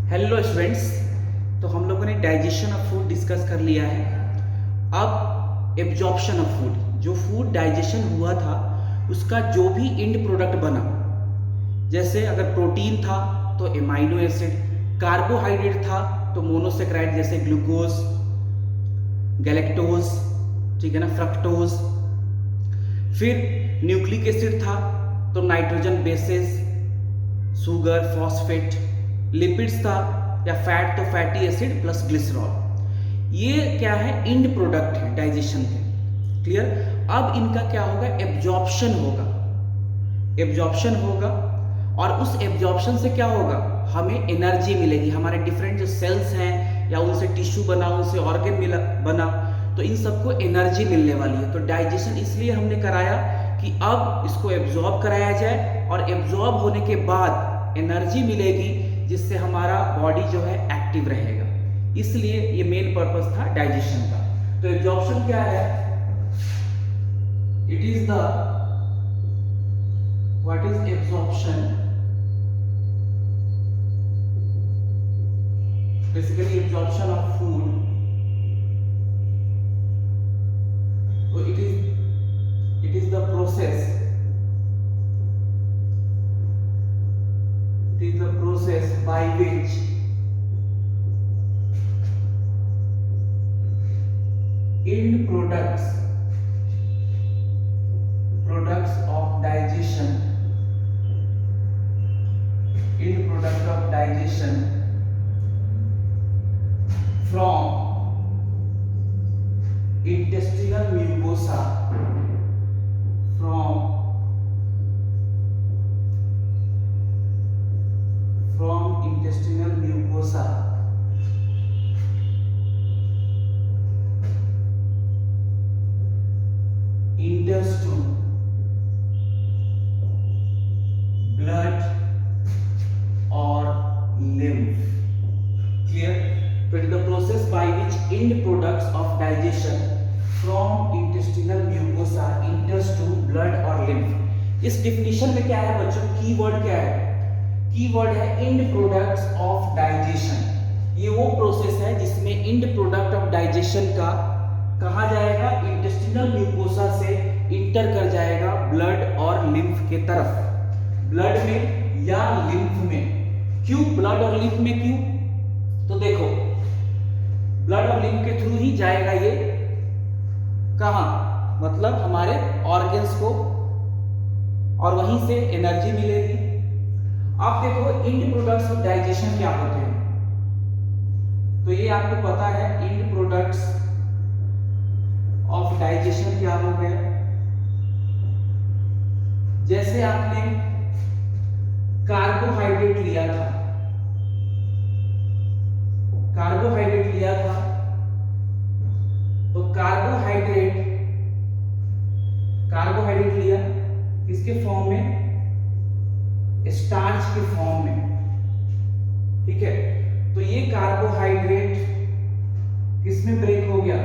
Hello students. तो हम लोगों ने डाइजेशन ऑफ फूड डिस्कस कर लिया है। अब एब्जॉर्प्शन ऑफ फूड, जो फूड डाइजेशन हुआ था उसका जो भी एंड प्रोडक्ट बना, जैसे अगर प्रोटीन था तो एमाइनो एसिड, कार्बोहाइड्रेट था तो मोनोसेक्राइड जैसे ग्लूकोज, गैलेक्टोज, ठीक है ना, फ्रक्टोज। फिर न्यूक्लिक एसिड था तो nitrogen bases, sugar, phosphate. Lipids था या फैट तो फैटी एसिड प्लस ग्लिसरॉल। ये क्या है, एंड प्रोडक्ट है डाइजेशन के। क्लियर। अब इनका क्या होगा, एब्जॉर्प्शन होगा। एब्जॉर्प्शन होगा और उस एब्जॉर्प्शन से क्या होगा, हमें एनर्जी मिलेगी। हमारे डिफरेंट जो सेल्स हैं या उनसे टिश्यू बना, उनसे ऑर्गन मिला बना, तो इन सबको एनर्जी मिलने वाली है। तो डाइजेशन इसलिए हमने कराया कि अब इसको एब्जॉर्ब कराया जाए और एब्जॉर्ब होने के बाद एनर्जी मिलेगी जिससे हमारा बॉडी जो है एक्टिव रहेगा। इसलिए ये मेन पर्पस था डाइजेशन का। तो एब्जॉर्प्शन क्या है, it is the what is absorption, basically absorption of food. तो it is the process, it is the process by which end products of digestion, end product of digestion from intestinal mucosa, from intestinal mucosa enters to blood or lymph. Clear? So it is the process by which end products of digestion from intestinal mucosa enters to blood or lymph. इस definition में क्या है बच्चों, keyword क्या है, keyword है and products of digestion. ये वो प्रोसेस है जिसमें एंड प्रोडक्ट ऑफ डाइजेशन का कहा जाएगा, इंटेस्टिनल म्यूकोसा से इंटर कर जाएगा ब्लड और लिम्फ के तरफ। ब्लड में या लिम्फ में। क्यों ब्लड और लिम्फ में, क्यों? तो देखो, ब्लड और लिम्फ के थ्रू ही जाएगा ये कहां, मतलब हमारे ऑर्गन्स को, और वहीं से एनर्जी मिलेगी। आप देखो एंड प्रोडक्ट्स ऑफ डाइजेशन क्या होते हैं, तो ये आपको पता है एंड प्रोडक्ट्स ऑफ डाइजेशन क्या हो गया। जैसे आपने कार्बोहाइड्रेट लिया था, कार्बोहाइड्रेट लिया था, तो कार्बोहाइड्रेट लिया किसके फॉर्म में, स्टार्च के फॉर्म में, ठीक है। तो ये कार्बोहाइड्रेट किसमें ब्रेक हो गया,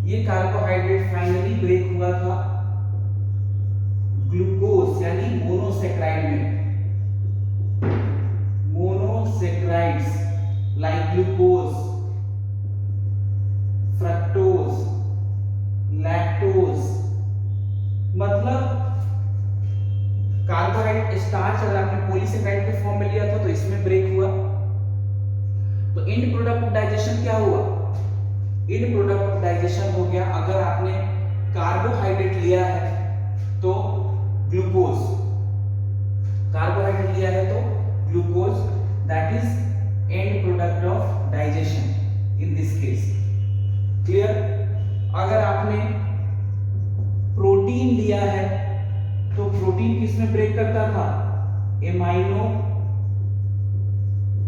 ये कार्बोहाइड्रेट फाइनली ब्रेक हुआ था ग्लूकोज यानी मोनोसेक्राइड में। Monosaccharides like glucose, fructose, lactose, मतलब कार्बोहाइड्रेट स्टार्च अगर आपने पॉलीसेकेराइड के फॉर्म में लिया था तो इसमें ब्रेक हुआ। तो एंड प्रोडक्ट ऑफ डाइजेशन क्या हुआ, एंड प्रोडक्ट ऑफ डाइजेशन हो गया अगर आपने कार्बोहाइड्रेट लिया है तो ग्लूकोज, कार्बोहाइड्रेट लिया है तो glucose, that is and product of digestion in this case. Clear. अगर आपने प्रोटीन लिया है तो प्रोटीन किसमें ब्रेक करता था, एमाइनो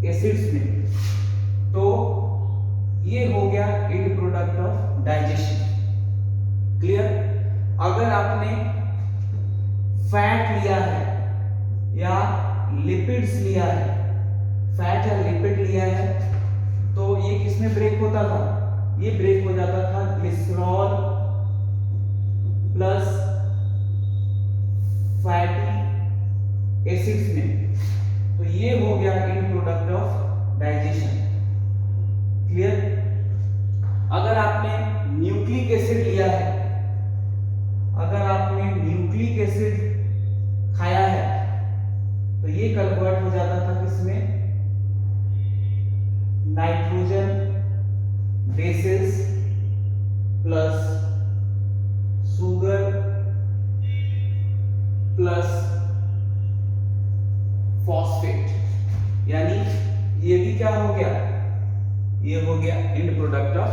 एसिड्स में, तो ये हो गया and product of digestion. Clear. अगर आपने फैट लिया है या लिपिड्स लिया है, फैट या लिपिड लिया है, तो ये किसमें ब्रेक होता था, ये ब्रेक हो जाता था ग्लिसरॉल प्लस फैटी एसिड्स में। तो ये हो गया and product product of digestion. Clear? अगर आपने न्यूक्लिक एसिड लिया है, अगर आपने न्यूक्लिक एसिड खाया है तो ये कन्वर्ट हो जाता था किसमें? Nitrogen bases plus sugar plus phosphate, यानी ये भी क्या हो गया? ये हो गया एंड प्रोडक्ट ऑफ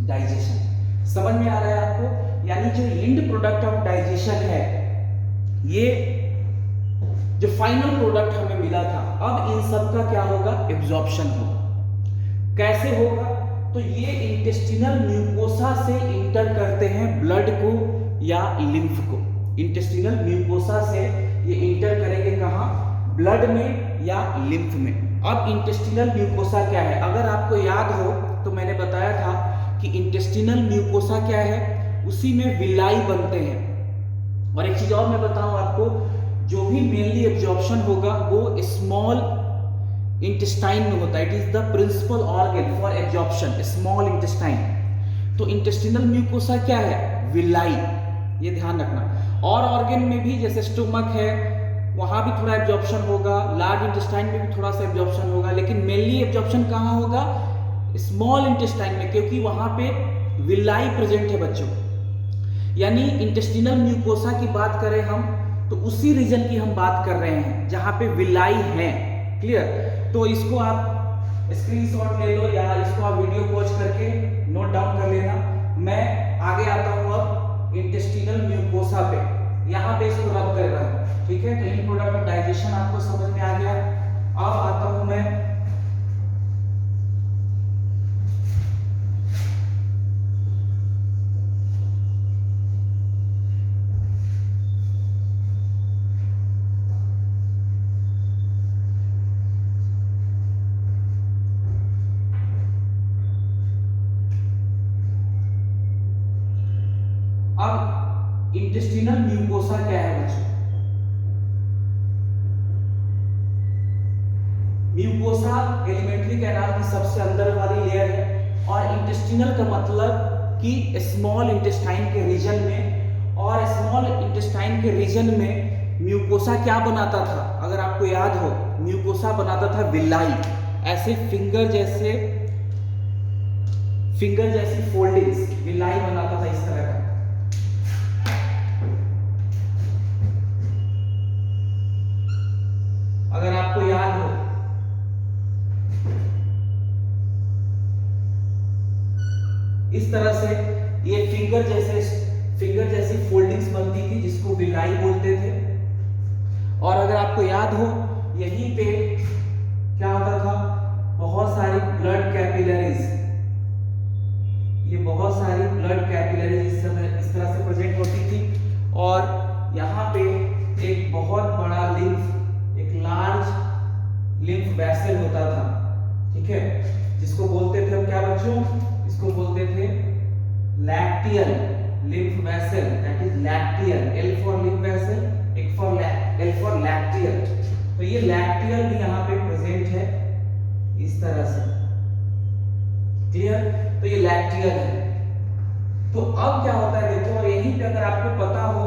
डाइजेशन। समझ में आ रहा है आपको? यानी जो एंड प्रोडक्ट ऑफ डाइजेशन है, ये जो फाइनल प्रोडक्ट हमें मिला था, अब इन सब का क्या होगा? एब्जॉर्प्शन होगा। कैसे होगा? तो ये इंटेस्टिनल म्यूकोसा से इंटर करते हैं ब्लड को या लिम्फ को। इंटेस्टिनल म्यूकोसा से ये इंटर करेंगे कहां? ब्लड में या लिम्फ में। अब इंटेस्टिनल म्यूकोसा क्या है? अगर आपको याद हो तो मैंने बताया था कि इंटेस्टिनल म्यूकोसा क्या है? उसी में विलाई बनते हैं। और एक चीज और मैं बताऊं आपको, जो भी मेनली एब्जॉर्प्शन होगा वो स्मॉल इंटेस्टाइन में होता है। It is the principal organ for absorption, small intestine. तो इंटेस्टिनल म्यूकोसा क्या है? विलाई, ये ध्यान रखना। और ऑर्गन में भी जैसे स्टोमक है, वहां भी थोड़ा एब्जॉर्प्शन होगा, लार्ज इंटेस्टाइन में भी थोड़ा सा एब्जॉर्प्शन होगा, लेकिन मेनली एब्जॉर्प्शन कहाँ होगा? स्मॉल इंटेस्टाइन में, क्योंकि वहां पे विलाई प्रेजेंट है बच्चों। यानी इंटेस्टिनल म्यूकोसा की बात करें हम तो उसी रीजन की हम बात कर रहे हैं जहां पे विलाई है। क्लियर? तो इसको आप स्क्रीनशॉट ले लो या इसको आप वीडियो पॉज करके नोट डाउन कर लेना। मैं आगे आता हूं अब इंटेस्टिनल म्यूकोसा पे, यहां पे इसको रब कर रहा हूं। ठीक है? तो इन प्रोडक्ट ऑफ डाइजेशन आपको समझ में आ गया। अब आता हूं मैं इंटेस्टिनल म्यूकोसा क्या है बच्चों? म्यूकोसा एलिमेंट्री कैनाल की सबसे अंदर वाली लेयर है, और इंटेस्टिनल का मतलब कि स्मॉल इंटेस्टाइन के रीजन में। और स्मॉल इंटेस्टाइन के रीजन में म्यूकोसा क्या बनाता था? अगर आपको याद हो, म्यूकोसा बनाता था विलाई, ऐसे फिंगर जैसी फोल्डिंग्स, विलाई बनाता था इस तरह का। अगर आपको याद हो, इस तरह से ये फिंगर जैसी फोल्डिंग्स बनती थी जिसको विलाई बोलते थे। और अगर आपको याद हो, यहीं पे क्या होता था? बहुत सारी ब्लड कैपिलरीज, ये बहुत सारी ब्लड कैपिलरीज इस तरह से प्रेजेंट होती थी। और यहाँ पे एक बहुत बड़ा एक लार्ज लिम्फ वेसल होता था। ठीक है? जिसको बोलते थे हम क्या बच्चों? इसको बोलते थे lacteal lymph vessel, that is lacteal. L for lymph vessel, L for lacteal. तो ये लैक्टियल भी यहाँ पे प्रेजेंट है इस तरह से। क्लियर? तो ये लैक्टियल है। तो अब क्या होता है देखो, और यहीं पे अगर आपको पता हो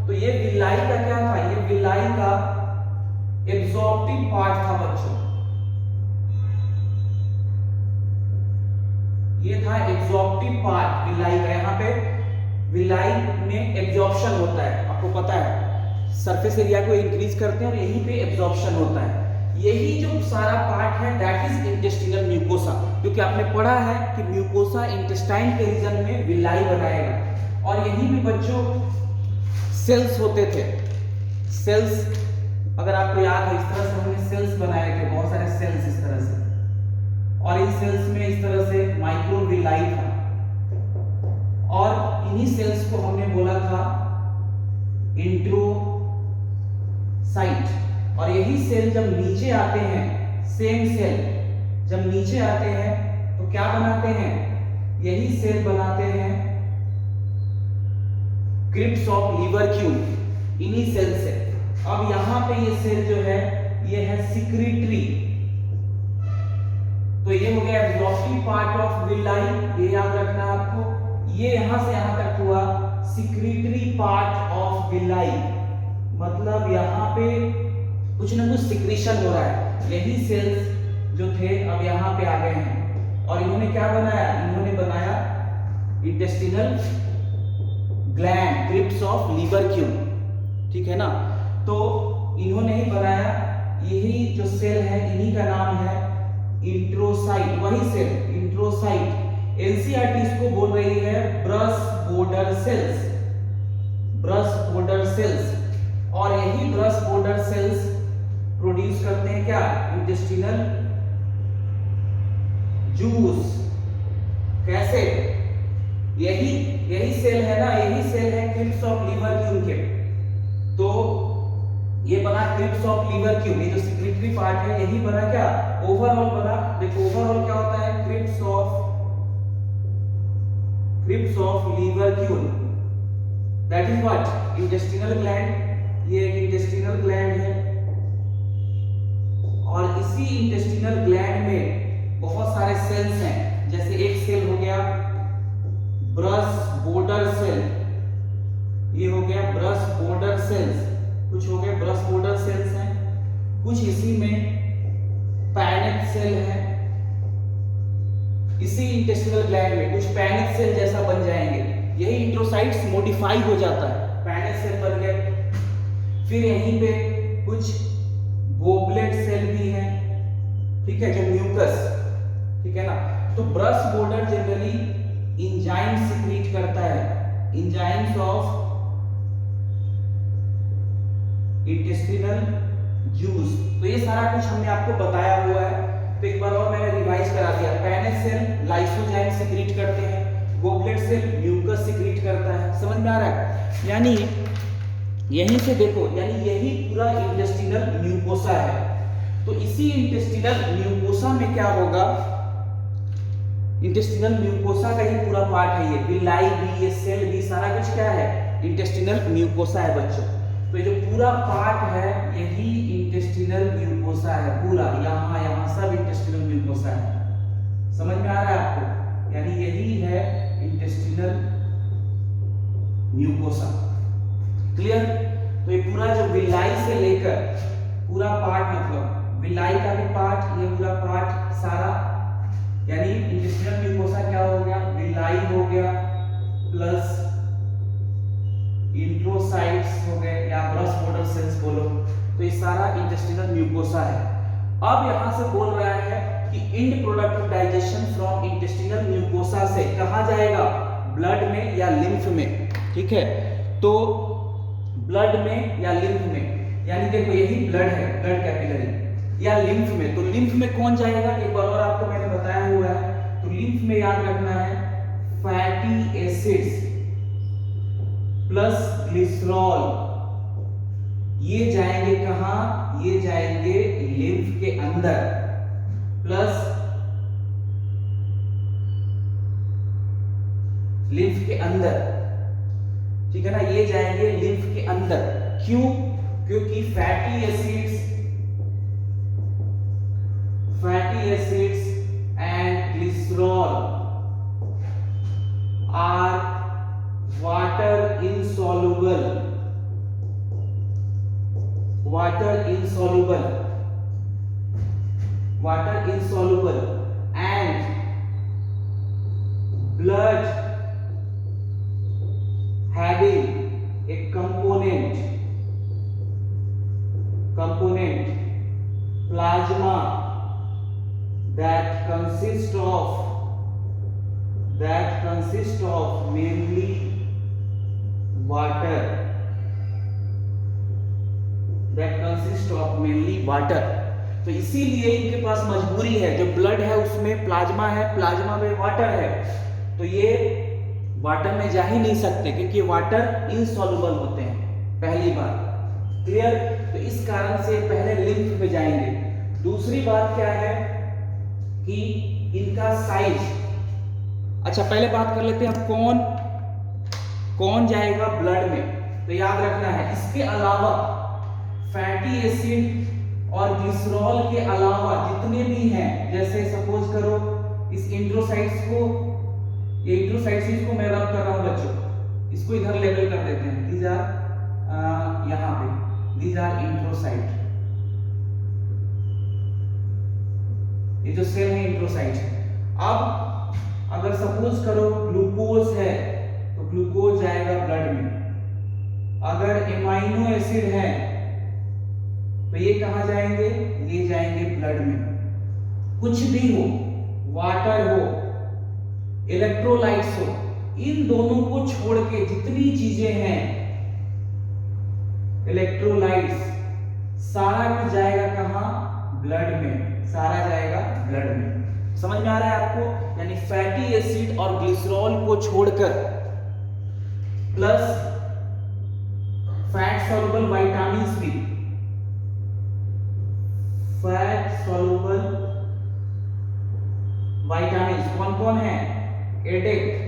तो ये विलाई का क्या था? ये विलाई का एब्जॉर्प्टिव पार्ट था बच्चों। ये था एब्जॉर्प्टिव पार्ट विलाई का। यहाँ पे विलाई में एब्जॉर्प्शन होता है, आपको पता है, सरफेस एरिया को इंक्रीज करते हैं और यहीं पे एब्जॉर्प्शन होता है। यही जो सारा पार्ट है दैट इज इंटेस्टिनल म्यूकोसा, क्योंकि आपने पढ़ा है कि म्यूकोसा इंटेस्टाइन के रीजन में विलाई बनाएगा। और यहीं पे बच्चों सेल्स होते थे। सेल्स, अगर आपको याद है, इस तरह से हमने सेल्स बनाए थे, बहुत सारे सेल्स इस तरह से। और इन सेल्स में इस तरह से माइक्रोविलाई था, और इन्हीं सेल्स को हमने बोला था इंट्रोसाइट। और यही सेल जब नीचे आते हैं, सेम सेल जब नीचे आते हैं तो क्या बनाते हैं? यही सेल बनाते हैं क्रिप्स ऑफ लीवर क्यूब, इन्हीं सेल से। अब यहां पे ये सेल जो है, ये है सिक्रीटरी तो ये हो गया एब्जॉर्प्टिव पार्ट ऑफ विलाई, ये याद रखना है आपको। ये यहां से यहां तक हुआ सिक्रीटरी पार्ट ऑफ विलाई, मतलब यहाँ पे कुछ ना कुछ सिक्रीशन हो रहा है। यही सेल्स जो थे अब यहाँ पे आ गए हैं और इन्होंने क्या बनाया, इन्होंने बनाया इंटेस्टिनल ग्लैंड, क्रिप्स ऑफ लीवरक्यूल, ठीक है ना। तो इन्होंने ही बनाया, यही जो सेल है इन्हीं का नाम है इंट्रोसाइट, वही सेल इंट्रोसाइट। एनसीईआरटी इसको बोल रही है brush border cells, brush border cells. और यही ब्रश बॉर्डर सेल्स प्रोड्यूस करते हैं क्या, इंटेस्टिनल जूस। कैसे, यही सेल है ना, यही सेल है क्रिप्स ऑफ लीवरक्यूल के। तो ये बना क्रिप्स ऑफ लीवरक्यूल, ये जो सिक्रीटरी पार्ट है यही बना क्या, ओवरऑल बना। देखो ओवरऑल क्या होता है, क्रिप्स ऑफ लीवरक्यूल, that is what, intestinal gland. ये एक इंटेस्टिनल ग्लैंड है और इसी इंटेस्टिनल ग्लैंड में बहुत सारे सेल्स हैं। जैसे एक सेल हो गया ब्रश बॉर्डर सेल, ये हो गया ब्रश बॉर्डर सेल्स, कुछ हो गए ब्रश बॉर्डर सेल्स हैं, कुछ इसी में पैनिक सेल है, इसी इंटेस्टिनल ग्लैंड में कुछ पैनिक सेल जैसा बन जाएंगे। यही इंट्रोसाइट्स मॉडिफाई हो जाता है, पैनिक सेल बन गए। फिर यहीं पे कुछ गोबलेट सेल भी हैं, ठीक है, जो म्यूकस, ठीक है ना। तो brush border generally enzyme secrete करता है, इंजाइम्स ऑफ इंटेस्टिनल जूस। तो ये सारा कुछ हमने आपको बताया हुआ है, तो एक बार और मैंने रिवाइज करा दिया। पैनिक सेल लाइसोजाइम सिक्रीट करते हैं, गोबलेट सेल म्यूकस सिक्रीट करता है, समझ में आ रहा है। यानी यहीं से देखो, यानी यही पूरा इंटेस्टिनल म्यूकोसा है। तो इसी इंटेस्टिनल म्यूकोसा में क्या होगा, इंटेस्टिनल म्यूकोसा का ही पूरा पार्ट है ये, विलाई भी, ये सेल भी, सारा कुछ क्या है, इंटेस्टिनल म्यूकोसा है बच्चों। तो ये जो पूरा पार्ट है यही इंटेस्टिनल म्यूकोसा है, पूरा यहाँ सब इंटेस्टिनल म्यूकोसा है, समझ में आ रहा है आपको। यानी यही है इंटेस्टिनल म्यूकोसा, क्लियर। तो ये पूरा जो विलाई से लेकर पूरा पार्ट, मतलब विलाई का भी पार्ट, ये पूरा पार्ट सारा, यानी इंटेस्टिनल म्यूकोसा क्या हो गया, विलाई हो गया प्लस इंट्रोसाइट्स हो गए या ब्रश बॉर्डर सेल्स बोलो, तो ये सारा इंटेस्टिनल म्यूकोसा है। अब यहां से बोल रहा है कि and product of digestion from intestinal mucosa से कहां जाएगा, ब्लड में या लिम्फ में, ठीक है। तो ब्लड में या लिम्फ में, यानी देखो यही ब्लड है, ब्लड कैपिलरी, या लिम्फ में। तो लिम्फ में कौन जाएगा, एक बार और आपको मैंने बताया हुआ है। तो लिम्फ में याद रखना है फैटी एसिड्स प्लस ग्लिसरॉल, ये जाएंगे कहां, ये जाएंगे लिम्फ के अंदर, प्लस लिम्फ के अंदर, ठीक है ना, ये जाएंगे लिम्फ के अंदर। क्यों, क्योंकि fatty acids and glycerol are water insoluble and blood having a component plasma that consists of mainly water, तो इसीलिए इनके पास मजबूरी है, जो ब्लड है उसमें प्लाज्मा है, प्लाज्मा में वाटर है, तो ये वाटर में जा ही नहीं सकते क्योंकि वाटर इनसॉल्युबल होते हैं, पहली बात, क्लियर। तो इस कारण से पहले लिम्फ में जाएंगे। दूसरी बात क्या है कि इनका साइज, अच्छा पहले बात कर लेते हैं कौन जाएगा ब्लड में। तो याद रखना है, इसके अलावा फैटी एसिड और ग्लिसरॉल के अलावा जितने भी हैं, जैसे सपोज करो इस इंट्रोसाइट्स को, ये इंट्रोसाइट्स इसको मैं रब कर रहा हूं बच्चों, इसको इधर लेबल कर देते हैं, दीज आर यहां पे दीज आर इंट्रोसाइट, ये जो सेल है इंट्रोसाइट है। अब अगर सपोज करो ग्लूकोज है तो ग्लूकोज जाएगा ब्लड में, अगर एमाइनो एसिड है तो ये कहां जाएंगे, ये जाएंगे ब्लड में। कुछ भी हो, वाटर हो, इलेक्ट्रोलाइट्स हो, इन दोनों को छोड़ के जितनी चीजें हैं, इलेक्ट्रोलाइट्स, सारा कुछ जाएगा कहां, ब्लड में, सारा जाएगा ब्लड में। समझ में आ रहा है आपको? यानी फैटी एसिड और ग्लिसरॉल को छोड़कर प्लस फैट सॉल्युबल विटामिन्स भी, फैट सॉल्युबल विटामिन्स कौन कौन है, एडेक्ट,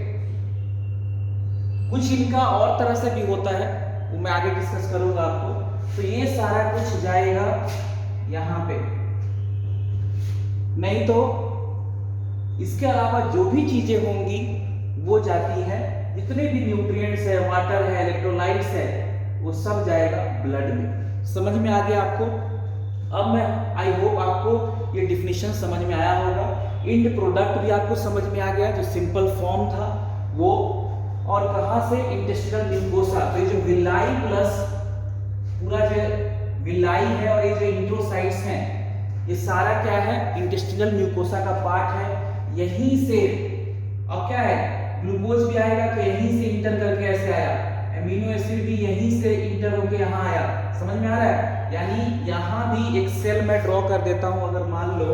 कुछ इनका और तरह से भी होता है, वो मैं आगे डिस्कस करूंगा आपको। तो ये सारा कुछ जाएगा यहां पे, नहीं तो इसके अलावा जो भी चीजें होंगी वो जाती है, जितने भी न्यूट्रिएंट्स है, वाटर है, इलेक्ट्रोलाइट्स है, वो सब जाएगा ब्लड में। समझ में आ गया आपको? अब मैं आई होप आपको ये डिफिनेशन समझ में आया होगा, इंड प्रोडक्ट भी आपको समझ में आ गया, जो सिंपल फॉर्म था वो, और कहां से, इंटेस्टिनल म्यूकोसा। तो ये जो विलाई प्लस पूरा जो विलाई है और ये जो इंट्रोसाइट्स हैं, ये सारा क्या है, इंटेस्टिनल म्यूकोसा का पार्ट है। यहीं से अब क्या है, ग्लूकोज भी आएगा तो यहीं से इंटर करके ऐसे आया, एमिनो एसिड भी यहीं से इंटर होके यहाँ आया। समझ में आ रहा है? यानी यहाँ भी एक सेल मैं ड्रॉ कर देता हूँ, अगर मान लो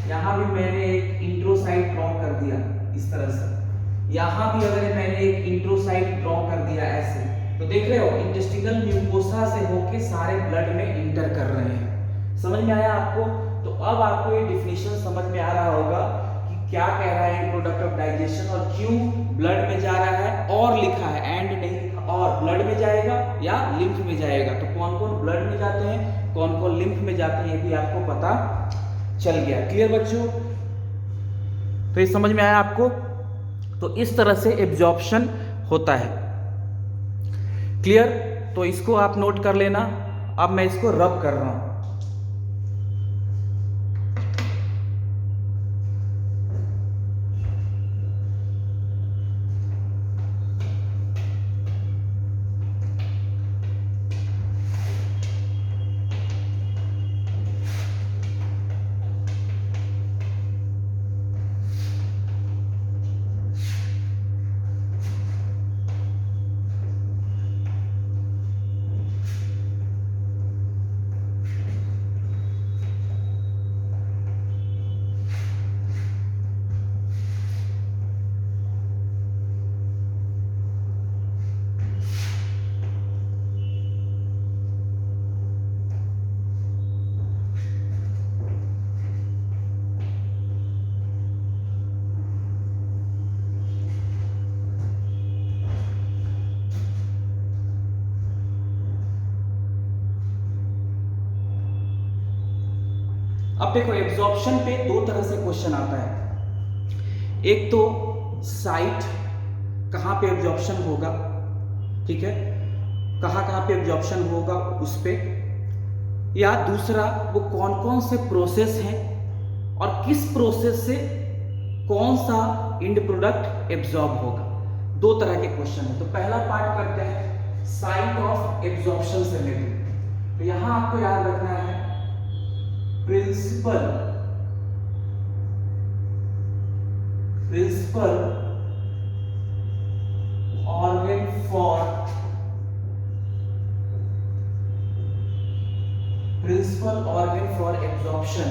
यहाँ भी मैंने एक इंट्रोसाइट ड्रॉ कर दिया इस तरह से, यहाँ भी अगर मैंने एक इंट्रोसाइट ड्रॉ कर दिया ऐसे, तो देख रहे हो इंटेस्टिनल म्यूकोसा से होके सारे ब्लड में इंटर कर रहे हैं। समझ में आया आपको? तो अब आपको ये डिफिनेशन समझ में आ रहा होगा कि क्या कह रहा है प्रोडक्ट ऑफ डाइजेशन और क्यों ब्लड में जा रहा है, और लिखा है एंड नहीं लिखा, और ब्लड में जाएगा या लिम्फ में जाएगा। तो कौन कौन ब्लड में जाते हैं, कौन कौन लिम्फ में जाते हैं, ये भी आपको पता चल गया। क्लियर बच्चों? तो ये समझ में आया आपको? तो इस तरह से एब्जॉर्प्शन होता है। क्लियर? तो इसको आप नोट कर लेना। अब मैं इसको रब कर रहा हूं। अब देखो एब्जॉर्प्शन पे दो तरह से क्वेश्चन आता है। एक तो साइट, कहां पे एब्जॉर्प्शन होगा, ठीक है, कहां कहां पे एब्जॉर्प्शन होगा उस पे, या दूसरा वो कौन कौन से प्रोसेस हैं और किस प्रोसेस से कौन सा इंड प्रोडक्ट एब्जॉर्ब होगा। दो तरह के क्वेश्चन है। तो पहला पार्ट करते हैं साइट ऑफ एब्जॉर्प्शन से रिलेटेड। तो यहां आपको याद रखना है principal organ for absorption.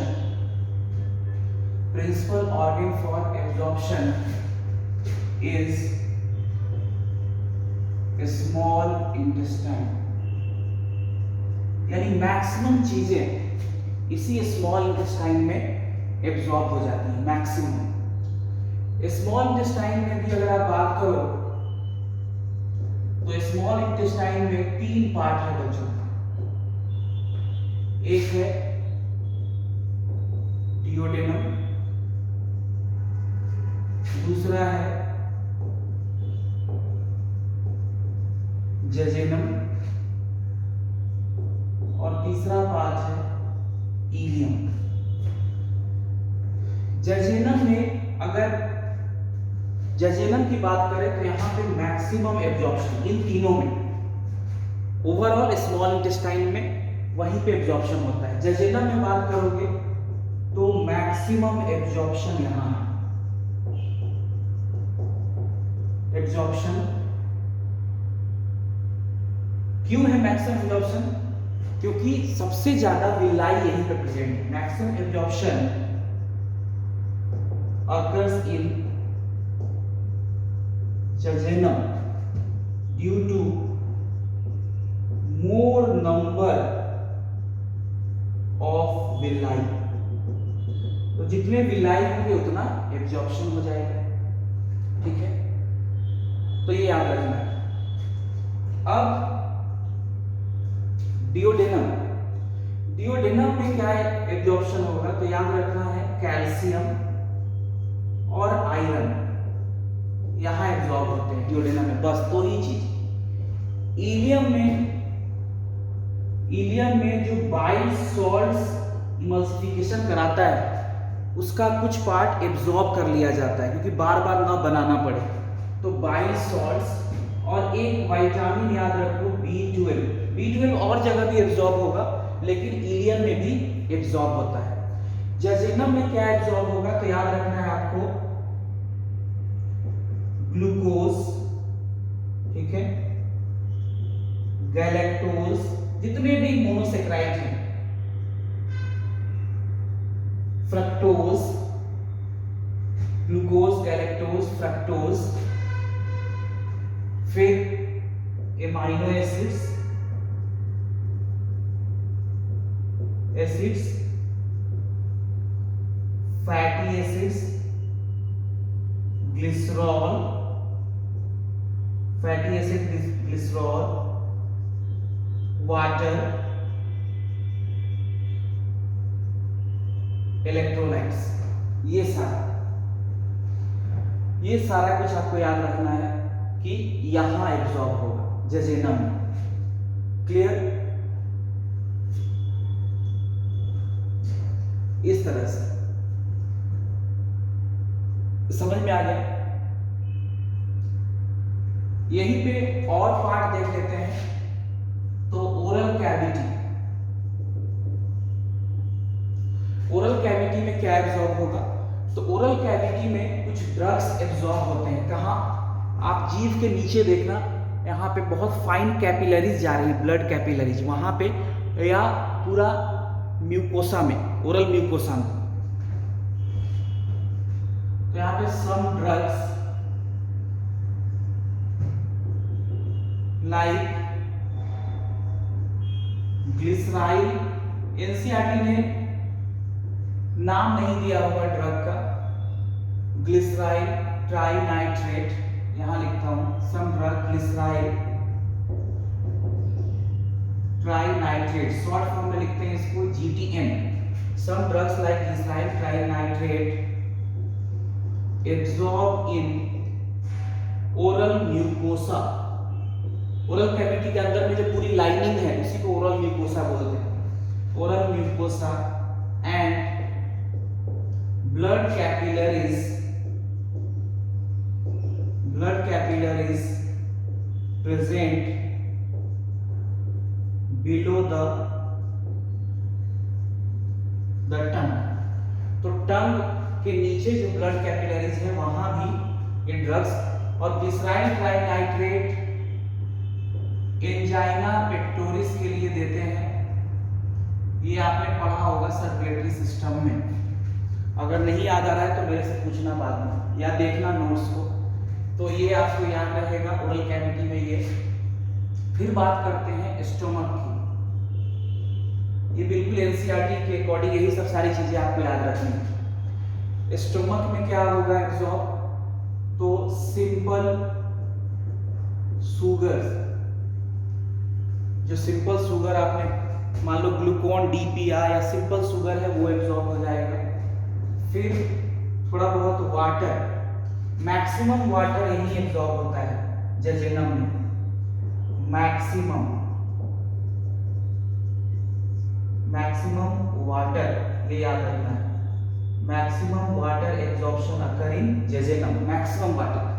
Principal organ for absorption is small intestine. यानी मैक्सिमम चीजें इसी स्मॉल इंटेस्टाइन में एब्जॉर्ब हो जाती है, मैक्सिमम। स्मॉल इंटेस्टाइन में भी अगर आप बात करो तो स्मॉल इंटेस्टाइन में 3 पार्ट है बच्चों। एक है डिओडेनम, दूसरा है जेजेनम, और तीसरा पार्ट है इलियम। जेजेनम में अगर जेजेनम की बात करें तो यहाँ पे मैक्सिमम एब्जॉर्प्शन इन तीनों में, ओवरऑल स्मॉल इंटेस्टाइन में वहीं पे एब्जॉर्प्शन होता है। जेजेनम में बात करोगे तो मैक्सिमम एब्जॉर्प्शन यहाँ है। एब्जॉर्प्शन क्यों है मैक्सिमम एब्जॉर्प्शन? क्योंकि सबसे ज्यादा विलाई यहीं पे प्रेजेंट है। Maximum absorption occurs in jejunum due to more number of villi। तो जितने विलाई होंगे उतना एब्जॉर्प्शन हो जाएगा, ठीक है, तो ये याद रखना है। अब डिओडेनम, डिओडेनम में क्या एब्जॉर्प्शन होगा तो याद रखना है कैल्शियम और आयरन यहां एब्जॉर्ब होते हैं डिओडेनम में, बस दो ही चीज। इलियम में जो बाइल सॉल्ट्स इमल्सिफिकेशन कराता है उसका कुछ पार्ट एब्जॉर्ब कर लिया जाता है क्योंकि बार बार ना बनाना पड़े, तो बाइल सॉल्ट्स और एक विटामिन याद रखो B12। B12 और जगह भी एब्जॉर्ब होगा लेकिन इलियम में भी एब्जॉर्ब होता है। जेजेनम में क्या एब्जॉर्ब होगा तो याद रखना है आपको ग्लूकोज, ठीक है, गैलेक्टोज, जितने भी मोनोसेक्राइड हैं, फ्रक्टोज, ग्लूकोज, गैलेक्टोज, फ्रक्टोज, फिर amino acids, fatty acids, glycerol, fatty acid, glycerol, water, electrolytes, ये सारा कुछ आपको याद रखना है कि यहां एब्जॉर्ब होगा जेजेनम में। क्लियर? इस तरह से समझ में आ गया। यहीं पे और पार्ट देख लेते हैं। तो ओरल कैविटी, ओरल कैविटी में क्या एब्जॉर्ब होगा तो ओरल कैविटी में कुछ ड्रग्स एब्जॉर्ब होते हैं। कहाँ? आप जीभ के नीचे देखना, यहाँ पे बहुत फाइन कैपिलरीज जा रही है, ब्लड कैपिलरीज, वहां पे या पूरा म्यूकोसा में, ओरल म्यूकोसा में। तो यहाँ पे some drugs like glyceryl, NCERT ने नाम नहीं दिया हुआ ड्रग का, ग्लिसराइल ट्राइनाइट्रेट, यहां लिखता हूं some drug glyceryl trinitrate, short form में लिखते हैं इसको GTN। Some drugs like glyceryl trinitrate absorb in oral mucosa. Oral cavity के अंदर में जो पूरी लाइनिंग है उसी को ओरल म्यूकोसा बोलते हैं। Oral mucosa and blood capillaries present below the tongue। तो टंग के नीचे जो ब्लड कैपिलरीज है वहां भी ये ड्रग्स, और ग्लिसराइल ट्राइनाइट्रेट एंजाइना पेक्टोरिस के लिए देते हैं। ये आपने पढ़ा होगा सर्कुलेटरी सिस्टम में, अगर नहीं याद आ रहा है तो मेरे से पूछना बाद में या देखना नोट्स को, तो ये आपको याद रहेगा ओरल कैविटी में ये। फिर बात करते हैं स्टोमक की। ये बिल्कुल एनसीईआरटी के अकॉर्डिंग यही सब सारी चीजें आपको याद रखनी है। स्टोमक में क्या होगा एब्जॉर्ब तो सिंपल शुगर, जो सिंपल शुगर आपने मान लो ग्लूकोन डी पी या सिंपल शुगर है वो एब्जॉर्ब हो जाएगा। फिर थोड़ा बहुत वाटर, मैक्सिमम वाटर यही एब्जॉर्ब होता है जजेनम में, मैक्सिमम वाटर, ये याद रखना है, मैक्सिमम वाटर एब्जॉर्प्शन अकर इन जजेनम, मैक्सिमम वाटर।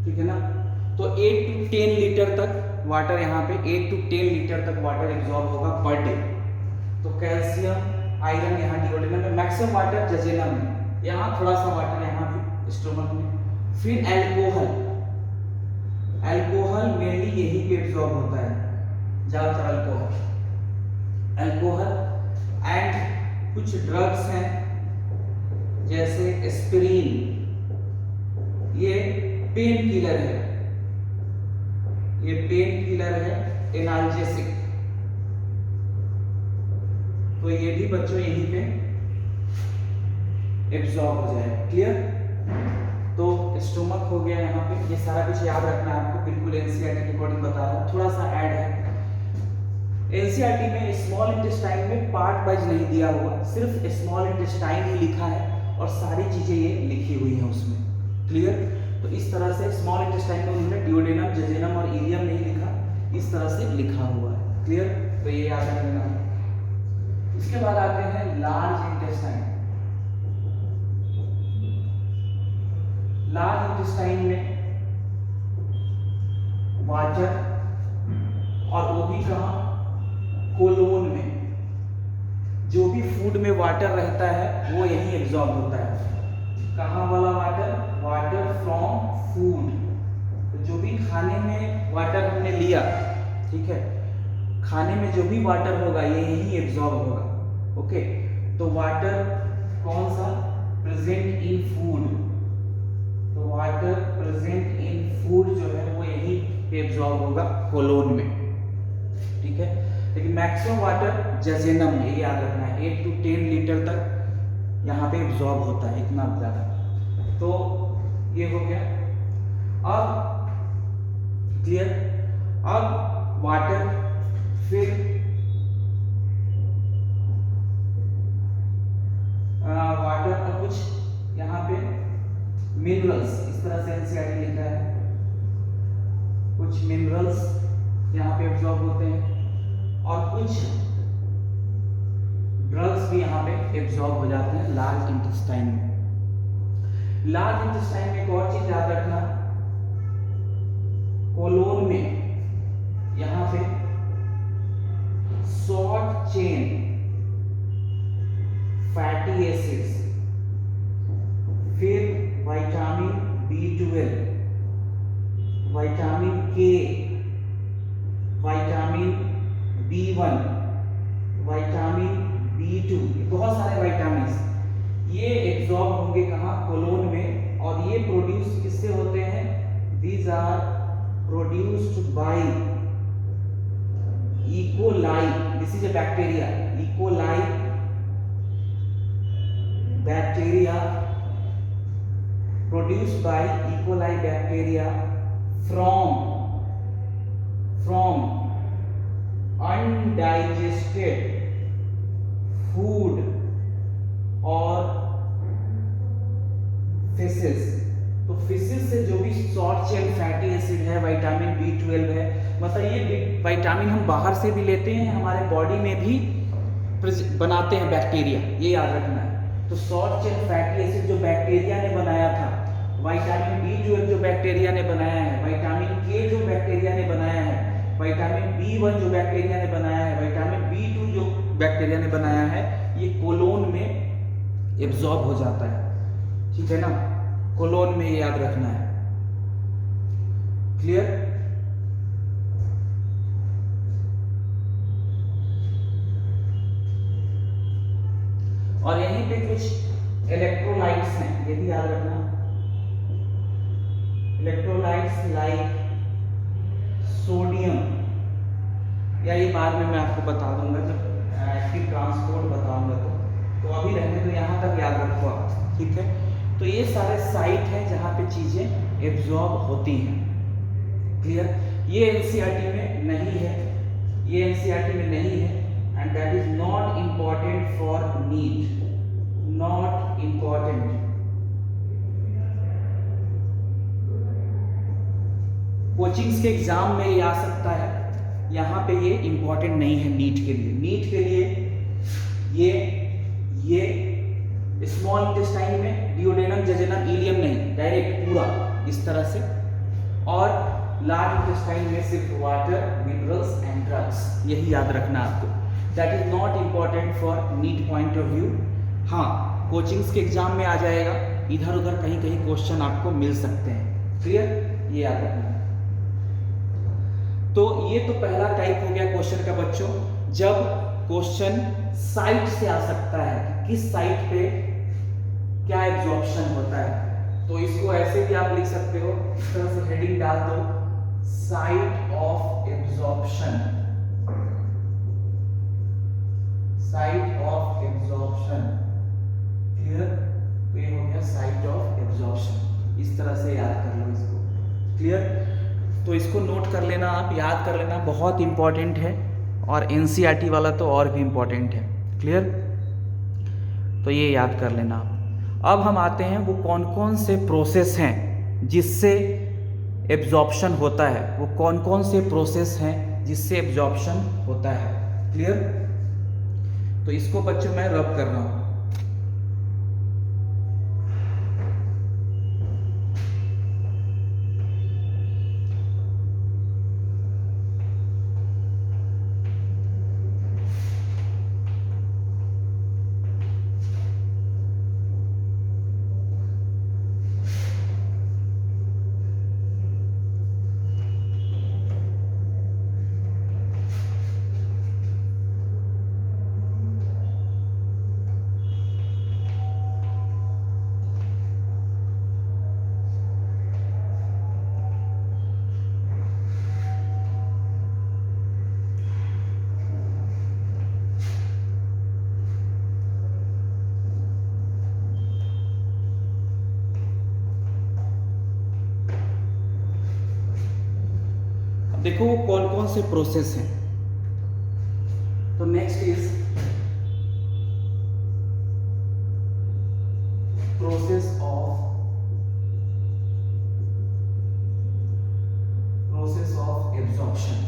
ठीक है ना, तो 8 to 10 लीटर तक वाटर, यहाँ पे 8 to 10 लीटर तक वाटर एब्जॉर्ब होगा पर डे। तो कैल्शियम आयरन यहाँ डिओडेनम में, मैक्सिमम वाटर जजेनम में, यहाँ थोड़ा सा वाटर यहाँ भी स्टोमक में। फिर एल्कोहल, एल्कोहल मेनली यही पे एब्जॉर्ब होता है ज्यादातर, एल्कोहल एंड कुछ ड्रग्स हैं जैसे एस्पिरिन, ये पेन किलर है, ये पेन किलर है, एनाल्जेसिक, तो ये भी बच्चों यहीं पे एब्जॉर्ब हो जाए। क्लियर? तो स्टोमक हो गया यहाँ पे, ये सारा कुछ याद रखना है आपको, बिल्कुल एनसीईआरटी के अकॉर्डिंग बता रहा हूँ, थोड़ा सा ऐड है। एनसीईआरटी में स्मॉल इंटेस्टाइन में पार्ट वाइज नहीं दिया हुआ, सिर्फ स्मॉल इंटेस्टाइन ही लिखा है और सारी चीजें ये लिखी हुई हैं उसमें। क्लियर? तो इस तरह से स्मॉल इंटेस्टाइन में उन्होंने ड्यूडेनम, जजेनम और इलियम नहीं लिखा, इस तरह से लिखा हुआ है। क्लियर? तो ये याद रखना। इसके बाद आते हैं लार्ज इंटेस्टाइन। लार्ज इंटेस्टाइन में वाटर, और वो भी कहाँ, कोलोन में। जो भी फूड में वाटर रहता है वो यही एब्जॉर्ब होता है। कहाँ वाला वाटर? वाटर फ्रॉम फूड, तो जो भी खाने में वाटर हमने लिया, ठीक है, खाने में जो भी वाटर होगा ये यही एब्जॉर्ब होगा। ओके, तो वाटर कौन सा? प्रेजेंट इन फूड, तो वाटर प्रेजेंट इन फूड जो है वो यही एब्जॉर्ब होगा कोलोन में। ठीक है, लेकिन मैक्सिमम वाटर जजेनम में, ये याद रखना है, 8 to 10 लीटर तक यहाँ पे एब्जॉर्ब होता है, इतना ज्यादा। तो ये हो गया। अब क्लियर? अब वाटर, फिर वाटर का कुछ यहाँ पे मिनरल्स, इस तरह से एनसीईआरटी लिखा है, कुछ मिनरल्स यहाँ पे एब्जॉर्ब होते हैं और कुछ ड्रग्स भी यहाँ पे एब्जॉर्ब हो जाते हैं लार्ज इंटेस्टाइन में। लार्ज इंटेस्टाइन में एक और चीज याद रखना, कोलोन में यहाँ पे शॉर्ट चेन फैटी एसिड्स, फिर vitamin B12, vitamin K, vitamin B1, vitamin B2, बहुत सारे विटामिन ये एब्जॉर्ब होंगे कहाँ? कोलोन में। और ये प्रोड्यूस किससे होते हैं? These are produced by E coli, this is a bacteria, E coli bacteria, produced by E. coli bacteria from undigested food or feces। तो फिशेस से जो भी शॉर्ट चेन फैटी एसिड है, विटामिन B12 है, मतलब ये विटामिन हम बाहर से भी लेते हैं, हमारे बॉडी में भी बनाते हैं बैक्टीरिया, ये याद रखना है। तो शॉर्ट चेन फैटी एसिड जो बैक्टीरिया ने बनाया था, विटामिन B12 जो बैक्टीरिया ने बनाया है, विटामिन K जो बैक्टीरिया ने बनाया है, विटामिन B1 जो बैक्टीरिया ने बनाया है, विटामिन B2 जो बैक्टीरिया ने बनाया है, ये कोलोन में एब्जॉर्ब हो जाता है। ठीक है ना, कोलोन में ये याद रखना है। क्लियर? और यहीं पे कुछ इलेक्ट्रोलाइट्स हैं, ये भी याद रखना। इलेक्ट्रोलाइट्स लाइक सोडियम, या ये बाद में मैं आपको बता दूंगा जब एक्टिव ट्रांसपोर्ट बताऊंगा। तो अभी रहने तो यहाँ तक याद रखो आप। ठीक है, तो ये सारे साइट हैं जहाँ पे चीजें एब्जॉर्ब होती हैं। क्लियर, ये एनसीईआरटी में नहीं है, ये एनसीईआरटी में नहीं है, and that is not important for NEET, not important. Coachings के एग्जाम में ये आ सकता है, यहाँ पे ये इंपॉर्टेंट नहीं है नीट के लिए। नीट के लिए ये स्मॉल इंटेस्टाइन में डिओडेनम, जजेनम, इलियम नहीं, डायरेक्ट पूरा इस तरह से, और लार्ज इंटेस्टाइन में सिर्फ वाटर, मिनरल्स एंड ड्रग्स, यही याद रखना आपको। That is not important for NEET point of view. हाँ, कोचिंग्स के एग्जाम में आ जाएगा, इधर उधर कहीं कहीं क्वेश्चन आपको मिल सकते हैं। क्लियर, ये याद रखना। तो ये तो पहला टाइप हो गया क्वेश्चन का बच्चों, जब क्वेश्चन साइट से आ सकता है कि किस साइट पे क्या एब्जॉर्प्शन होता है। तो इसको ऐसे भी आप लिख सकते हो, इस तरह से हेडिंग डाल दो, site of absorption, site of absorption. Clear, तो ये हो गया साइट ऑफ एब्जॉर्प्शन, इस तरह से याद कर लो इसको। क्लियर, तो इसको नोट कर लेना, आप याद कर लेना, बहुत इंपॉर्टेंट है, और एनसीईआरटी वाला तो और भी इंपॉर्टेंट है। क्लियर, तो ये याद कर लेना आप। अब हम आते हैं वो कौन कौन से प्रोसेस हैं जिससे एब्जॉर्प्शन होता है, वो कौन कौन से प्रोसेस हैं जिससे एब्जॉर्प्शन होता है। क्लियर, तो इसको बच्चों मैं रब कर रहा हूँ। देखो वो कौन कौन से प्रोसेस हैं। तो next is process of absorption,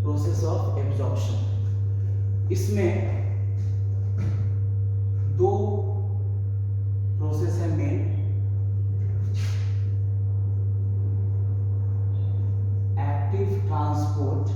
process of absorption. इसमें दो प्रोसेस है मेन, एक्टिव ट्रांसपोर्ट